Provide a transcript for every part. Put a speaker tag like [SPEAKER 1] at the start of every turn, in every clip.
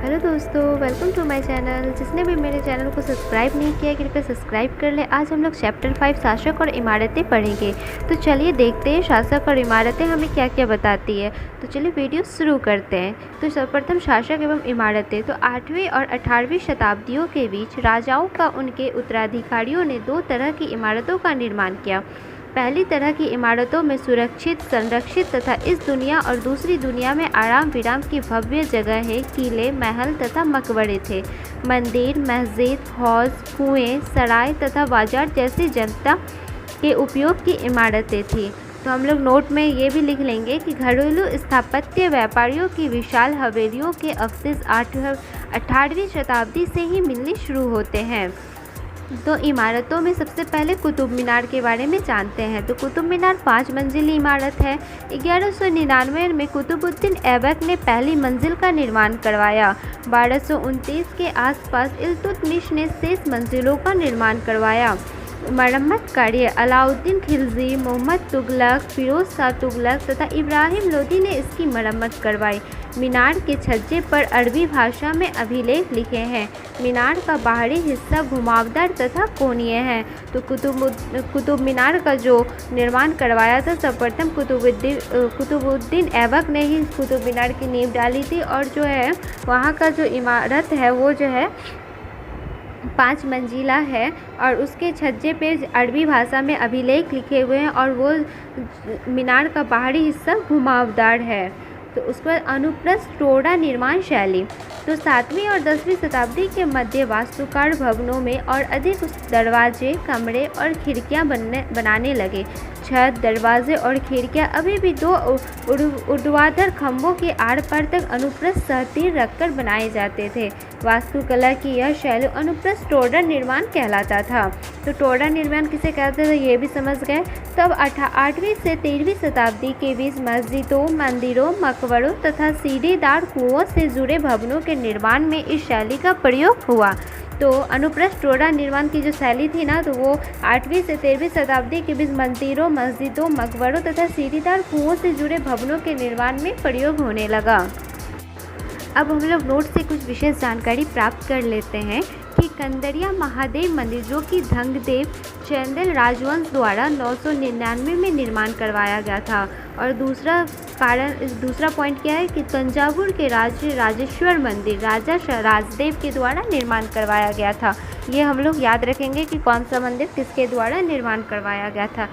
[SPEAKER 1] Hello दोस्तों, welcome to my channel. जिसने भी मेरे चैनल को सब्सक्राइब नहीं किया कृपया सब्सक्राइब कर ले। आज हम लोग चैप्टर 5 शासक और इमारतें पढ़ेंगे। तो चलिए देखते हैं शासक और इमारतें हमें क्या क्या बताती है। तो चलिए वीडियो शुरू करते हैं। तो सर्वप्रथम शासक एवं इमारतें। तो 8वीं और 18वीं शताब्दियों के बीच राजाओं का उनके उत्तराधिकारियों ने दो तरह की इमारतों का निर्माण किया। पहली तरह की इमारतों में सुरक्षित, संरक्षित तथा इस दुनिया और दूसरी दुनिया में आराम विराम की भव्य जगहें, किले, महल तथा मकबरे थे। मंदिर, मस्जिद, हौज, कुएं, सराय तथा बाजार जैसी जनता के उपयोग की इमारतें थीं। तो हम लोग नोट में ये भी लिख लेंगे कि घरेलू स्थापत्य व्यापारियों की विशाल हवेलियों के अवशेष 18वीं शताब्दी से ही मिलने शुरू होते हैं। तो इमारतों में सबसे पहले कुतुब मीनार के बारे में जानते हैं। तो कुतुब मीनार 5 मंजिली इमारत है। 1199 में कुतुबुद्दीन ऐबक ने पहली मंजिल का निर्माण करवाया। 1229 के आसपास इल्तुतमिश ने शेष मंजिलों का निर्माण करवाया। मरम्मत कार्य अलाउद्दीन खिलजी, मोहम्मद तुगलक, फिरोज शाह तुगलक तथा इब्राहिम लोदी ने इसकी मरम्मत करवाई। मीनार के छज्जे पर अरबी भाषा में अभिलेख लिखे हैं। मीनार का बाहरी हिस्सा घुमावदार तथा कोणीय है। तो कुतुब मीनार का जो निर्माण करवाया था सर्वप्रथम कुतुबुद्दीन ऐबक ने ही कुतुब मीनार की नींव डाली थी। और जो है वहाँ का जो इमारत है वो जो है 5 मंजिला है और उसके छज्जे पे अरबी भाषा में अभिलेख लिखे हुए हैं और वो मीनार का बाहरी हिस्सा घुमावदार है। तो उस पर अनुप्रस्थ टोड़ा निर्माण शैली। तो 7वीं और 10वीं शताब्दी के मध्य वास्तुकार भवनों में और अधिक दरवाजे, कमरे और खिड़कियां बनाने लगे। छत, दरवाजे और खिड़कियां अभी भी 2 ऊर्ध्वाधर खंभों के आर पार तक अनुप्रस्थ सहतीर रखकर बनाए जाते थे। वास्तुकला की यह शैली अनुप्रस्थ टोड़ा निर्माण कहलाता था। तो टोड़ा निर्माण किसे कहते थे ये भी समझ गए। तब 8वीं से 13वीं शताब्दी के बीच मस्जिदों, मंदिरों, मकबरों तथा सीढ़ीदार कुओं से जुड़े भवनों के निर्माण में इस शैली का प्रयोग हुआ। तो अनुप्रस्थ टोड़ा निर्माण की जो शैली थी ना, तो वो 8वीं से 13वीं शताब्दी के बीच मंदिरों, मस्जिदों, मकबरों तथा सीढ़ीदार कुओं से जुड़े भवनों के निर्माण में प्रयोग होने लगा। अब हम लोग नोट से कुछ विशेष जानकारी प्राप्त कर लेते हैं कि कंदरिया महादेव मंदिर जो कि धंगदेव चंदेल राजवंश द्वारा 999 में निर्माण करवाया गया था। और दूसरा पॉइंट क्या है कि तंजावुर के राजेश्वर मंदिर राजा राजदेव के द्वारा निर्माण करवाया गया था। ये हम लोग याद रखेंगे कि कौन सा मंदिर किसके द्वारा निर्माण करवाया गया था।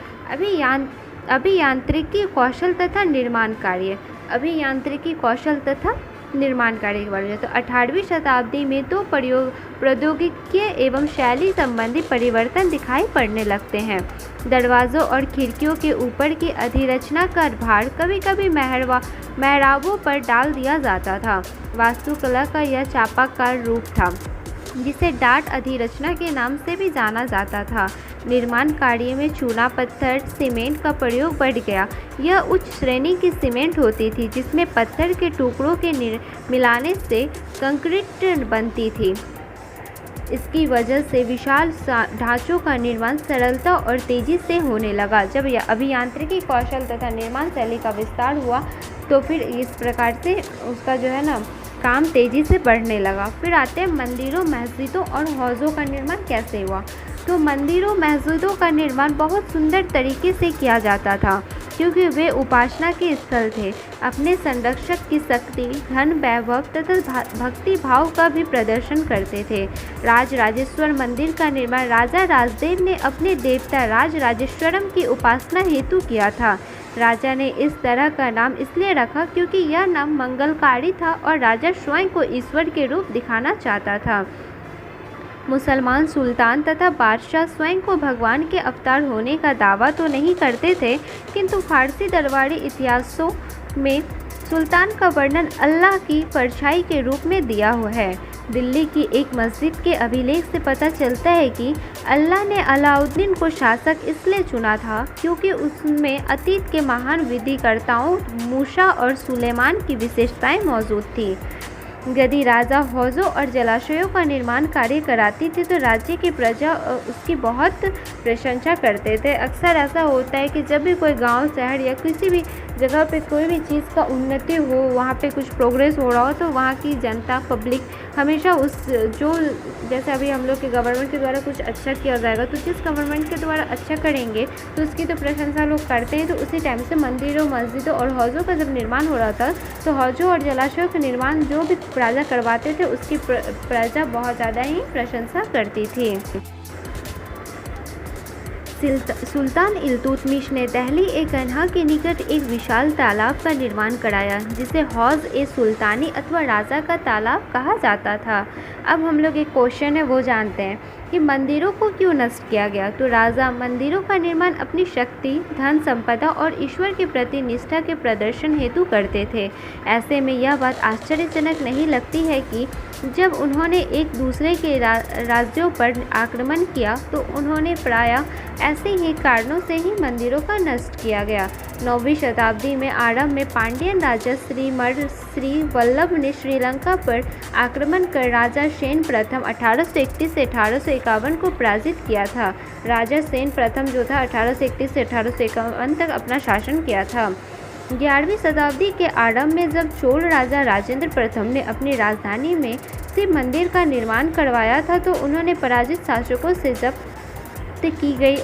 [SPEAKER 1] अभियांत्रिकी कौशल तथा निर्माण कार्य। अभियांत्रिकी कौशल तथा निर्माण कार्य के बारे में। तो 18वीं शताब्दी में तो प्रौद्योगिकी एवं शैली संबंधी परिवर्तन दिखाई पड़ने लगते हैं। दरवाज़ों और खिड़कियों के ऊपर की अधिरचना का भार कभी कभी मेहराबों पर डाल दिया जाता था। वास्तुकला का यह चापाकार रूप था जिसे डाट अधिरचना के नाम से भी जाना जाता था। निर्माण कार्य में चूना पत्थर, सीमेंट का प्रयोग बढ़ गया। यह उच्च श्रेणी की सीमेंट होती थी जिसमें पत्थर के टुकड़ों के मिलाने से कंक्रीट बनती थी। इसकी वजह से विशाल ढांचों का निर्माण सरलता और तेज़ी से होने लगा। जब यह अभियांत्रिकी कौशल तथा निर्माण शैली का विस्तार हुआ तो फिर इस प्रकार से उसका जो है ना काम तेज़ी से बढ़ने लगा। फिर आते हैं मंदिरों, मस्जिदों और हौज़ों का निर्माण कैसे हुआ। तो मंदिरों, मस्जिदों का निर्माण बहुत सुंदर तरीके से किया जाता था क्योंकि वे उपासना के स्थल थे। अपने संरक्षक की शक्ति, धन, वैभव तथा भक्ति भाव का भी प्रदर्शन करते थे। राजेश्वर मंदिर का निर्माण राजा राजदेव ने अपने देवता राजेश्वरम की उपासना हेतु किया था। राजा ने इस तरह का नाम इसलिए रखा क्योंकि यह नाम मंगलकारी था और राजा स्वयं को ईश्वर के रूप दिखाना चाहता था। मुसलमान सुल्तान तथा बादशाह स्वयं को भगवान के अवतार होने का दावा तो नहीं करते थे, किंतु फारसी दरबारी इतिहासों में सुल्तान का वर्णन अल्लाह की परछाई के रूप में दिया हुआ है। दिल्ली की एक मस्जिद के अभिलेख से पता चलता है कि अल्लाह ने अलाउद्दीन को शासक इसलिए चुना था क्योंकि उसमें अतीत के महान विधिकर्ताओं मूसा और सुलेमान की विशेषताएं मौजूद थी। यदि राजा हौज़ों और जलाशयों का निर्माण कार्य कराती थी तो राज्य की प्रजा उसकी बहुत प्रशंसा करते थे। अक्सर ऐसा होता है कि जब भी कोई गांव, शहर या किसी भी जगह पे कोई भी चीज़ का उन्नति हो, वहाँ पे कुछ प्रोग्रेस हो रहा हो, तो वहाँ की जनता पब्लिक हमेशा उस जो जैसे अभी हम लोग के गवर्नमेंट के द्वारा कुछ अच्छा किया जाएगा, तो जिस गवर्नमेंट के द्वारा अच्छा करेंगे तो उसकी तो प्रशंसा लोग करते हैं। तो उसी टाइम से मंदिरों, मस्जिदों और हौज़ों का जब निर्माण हो रहा था, तो हौज़ों और जलाशयों का निर्माण जो भी राजा करवाते थे उसकी प्रजा बहुत ज़्यादा ही प्रशंसा करती थी। सुल्तान इल्तुतमिश ने दहली ए गन्हा के निकट एक विशाल तालाब का निर्माण कराया, जिसे हौज़ ए सुल्तानी अथवा राजा का तालाब कहा जाता था। अब हम लोग एक क्वेश्चन है वो जानते हैं कि मंदिरों को क्यों नष्ट किया गया। तो राजा मंदिरों का निर्माण अपनी शक्ति, धन संपदा और ईश्वर के प्रति निष्ठा के प्रदर्शन हेतु करते थे। ऐसे में यह बात आश्चर्यजनक नहीं लगती है कि जब उन्होंने एक दूसरे के राज्यों पर आक्रमण किया, तो उन्होंने प्रायः ऐसे ही कारणों से ही मंदिरों का नष्ट किया गया। 9वीं शताब्दी में आरंभ में पांड्यन राजा श्री वल्लभ ने श्रीलंका पर आक्रमण कर राजा सेन प्रथम 1831 से 1851 को पराजित किया था। राजा सेन प्रथम जो था 1831 से 1851 तक अपना शासन किया था। 11वीं शताब्दी के आरंभ में जब चोल राजा राजेंद्र प्रथम ने अपनी राजधानी में शिव मंदिर का निर्माण करवाया था, तो उन्होंने पराजित शासकों से जब्त की गई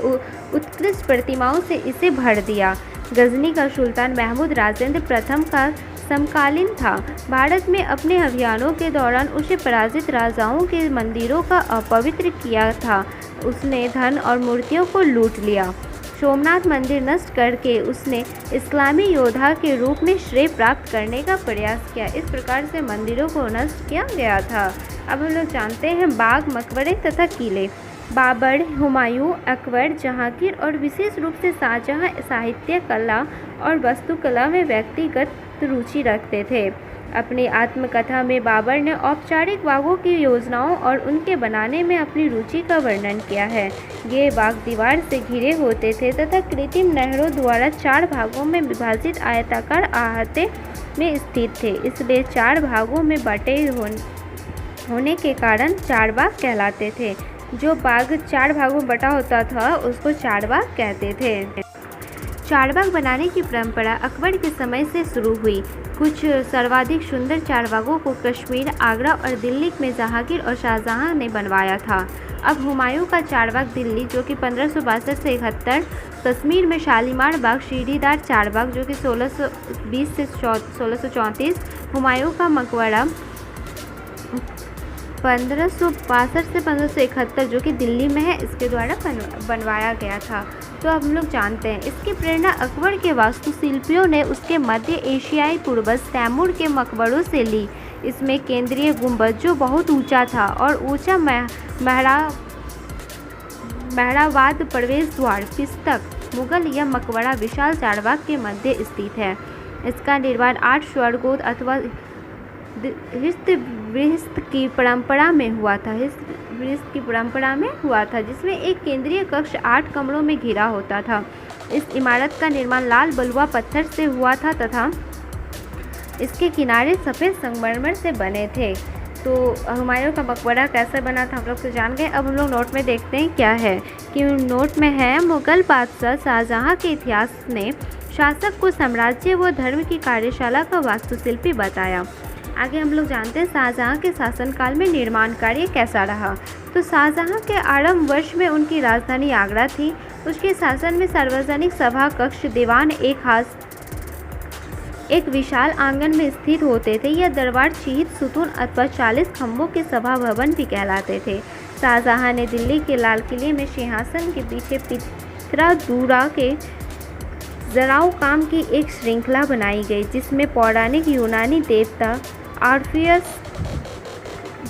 [SPEAKER 1] उत्कृष्ट प्रतिमाओं से इसे भर दिया। गजनी का सुल्तान महमूद राजेंद्र प्रथम का समकालीन था। भारत में अपने अभियानों के दौरान उसे पराजित राजाओं के मंदिरों का अपवित्र किया था। उसने धन और मूर्तियों को लूट लिया। सोमनाथ मंदिर नष्ट करके उसने इस्लामी योद्धा के रूप में श्रेय प्राप्त करने का प्रयास किया। इस प्रकार से मंदिरों को नष्ट किया गया था। अब हम लोग जानते हैं बाग, मकबरे तथा किले। बाबर, हुमायूं, अकबर, जहांगीर और विशेष रूप से शाहजहां साहित्य कला और वास्तुकला में व्यक्तिगत रुचि रखते थे। अपनी आत्मकथा में बाबर ने औपचारिक बागों की योजनाओं और उनके बनाने में अपनी रुचि का वर्णन किया है। ये बाग दीवार से घिरे होते थे तथा कृत्रिम नहरों द्वारा 4 भागों में विभाजित आयताकार अहाते में स्थित थे। इसलिए 4 भागों में बटे होने के कारण 4 बाग कहलाते थे। जो बाग 4 भागों में बटा होता था उसको 4 बाग कहते थे। चारबाग बनाने की परंपरा अकबर के समय से शुरू हुई। कुछ सर्वाधिक सुंदर चारबागों को कश्मीर, आगरा और दिल्ली में जहांगीर और शाहजहां ने बनवाया था। अब हुमायूं का चारबाग दिल्ली जो कि 1562 से 71, कश्मीर में शालीमार बाग, सीढ़ीदार चारबाग जो कि 1620 से 1634, हुमायूं का मकबरा 1562 से 1571 जो कि दिल्ली में है, इसके द्वारा बनवाया गया था। तो अब हम लोग जानते हैं इसकी प्रेरणा अकबर के वास्तुशिल्पियों ने उसके मध्य एशियाई पूर्वज तैमूर के मकबरों से ली। इसमें केंद्रीय गुंबद जो बहुत ऊंचा था और ऊंचा महरावाद प्रवेश द्वार, पिस्तक, मुगल यह मकबरा विशाल चारबाग के मध्य स्थित है। इसका निर्माण 8 स्वर्गों अथवा हृष्ट की परंपरा में हुआ था, जिसमें एक केंद्रीय कक्ष 8 कमरों में घिरा होता था। इस इमारत का निर्माण लाल बलुआ पत्थर से हुआ था तथा इसके किनारे सफ़ेद संगमरमर से बने थे। तो हुमायूं का मकबरा कैसे बना था हम लोग तो जान गए। अब हम लोग नोट में देखते हैं क्या है कि नोट में है मुगल बादशाह शाहजहां के इतिहास ने शासक को साम्राज्य व धर्म की कार्यशाला का वास्तुशिल्पी बताया। आगे हम लोग जानते हैं शाहजहां के शासनकाल में निर्माण कार्य कैसा रहा। तो शाहजहां के आरंभ वर्ष में उनकी राजधानी आगरा थी। उसके शासन में सार्वजनिक सभा कक्ष, दीवान एक विशाल आंगन में स्थित होते थे। यह दरबार 6 सुतून अथवा 40 खंभों के सभा भवन भी कहलाते थे। शाहजहां ने दिल्ली के लाल किले में सिंहासन के पीछे पित्रादूरा के जराव काम की एक श्रृंखला बनाई गई, जिसमें पौराणिक यूनानी देवता ऑर्फियस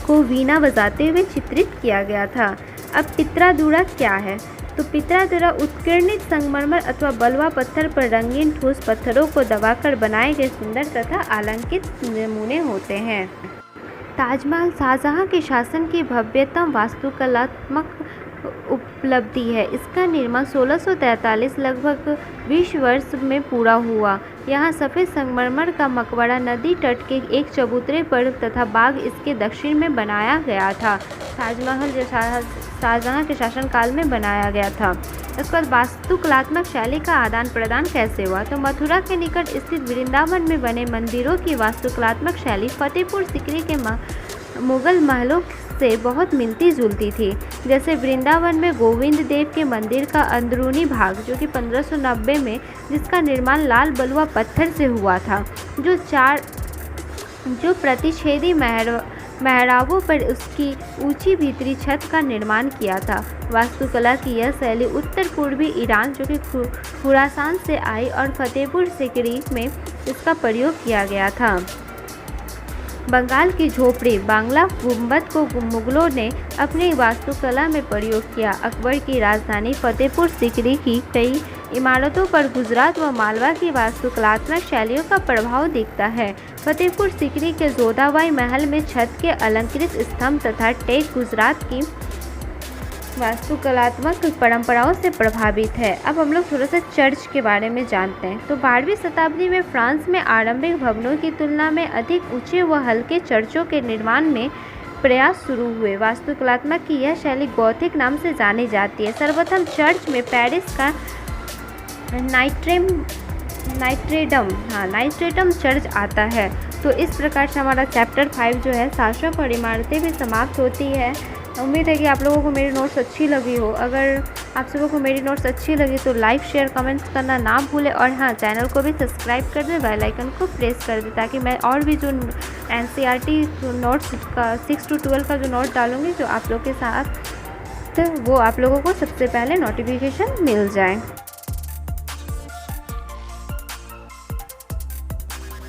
[SPEAKER 1] को वीणा बजाते हुए चित्रित किया गया था। अब पित्रादूरा क्या है? तो पित्रादूरा उत्कीर्णित संगमरमर अथवा बलुआ पत्थर पर रंगीन ठोस पत्थरों को दबाकर बनाए गए सुंदर तथा अलंकृत नमूने होते हैं। ताजमहल शाहजहां के शासन की भव्यतम वास्तुकलात्मक उपलब्धि है। इसका निर्माण 1643 लगभग 20 वर्ष में पूरा हुआ। यहाँ सफ़ेद संगमरमर का मकबरा नदी तट के एक चबूतरे पर तथा बाग इसके दक्षिण में बनाया गया था। ताजमहल जो शाहजहाँ के शासनकाल में बनाया गया था। उसके बाद वास्तुकलात्मक शैली का आदान प्रदान कैसे हुआ, तो मथुरा के निकट स्थित वृंदावन में बने मंदिरों की वास्तुकलात्मक शैली फतेहपुर सीकरी के मुगल महलों से बहुत मिलती जुलती थी। जैसे वृंदावन में गोविंद देव के मंदिर का अंदरूनी भाग जो कि 1590 में, जिसका निर्माण लाल बलुआ पत्थर से हुआ था, जो प्रतिच्छेदी मेहराबों पर उसकी ऊंची भीतरी छत का निर्माण किया था। वास्तुकला की यह शैली उत्तर पूर्वी ईरान जो कि खुरासान से आई और फतेहपुर सीकरी में इसका प्रयोग किया गया था। बंगाल की झोपड़ी बांग्ला गुंबद को मुगलों ने अपनी वास्तुकला में प्रयोग किया। अकबर की राजधानी फतेहपुर सीकरी की कई इमारतों पर गुजरात व मालवा की वास्तुकलात्मक शैलियों का प्रभाव दिखता है। फतेहपुर सीकरी के जोधाबाई महल में छत के अलंकृत स्तंभ तथा टेक गुजरात की वास्तुकलात्मक परंपराओं से प्रभावित है। अब हम लोग थोड़ा सा चर्च के बारे में जानते हैं। तो 12वीं शताब्दी में फ्रांस में आरंभिक भवनों की तुलना में अधिक ऊंचे व हल्के चर्चों के निर्माण में प्रयास शुरू हुए। वास्तुकलात्मक की यह शैली गॉथिक नाम से जानी जाती है। सर्वप्रथम चर्च में पेरिस का नाइट्रेडम चर्च आता है। तो इस प्रकार से हमारा चैप्टर 5 जो है शासक और इमारतें भी समाप्त होती है। उम्मीद है कि आप लोगों को मेरी नोट्स अच्छी लगी हो। अगर आप सबों को मेरी नोट्स अच्छी लगी तो लाइक शेयर कमेंट्स करना ना भूलें और हाँ, चैनल को भी सब्सक्राइब कर दें, बेल आइकन को प्रेस कर दें, ताकि मैं और भी जो NCERT नोट्स का 6 to 12 का जो नोट डालूँगी जो आप लोग के साथ, तो वो आप लोगों को सबसे पहले नोटिफिकेशन मिल जाए।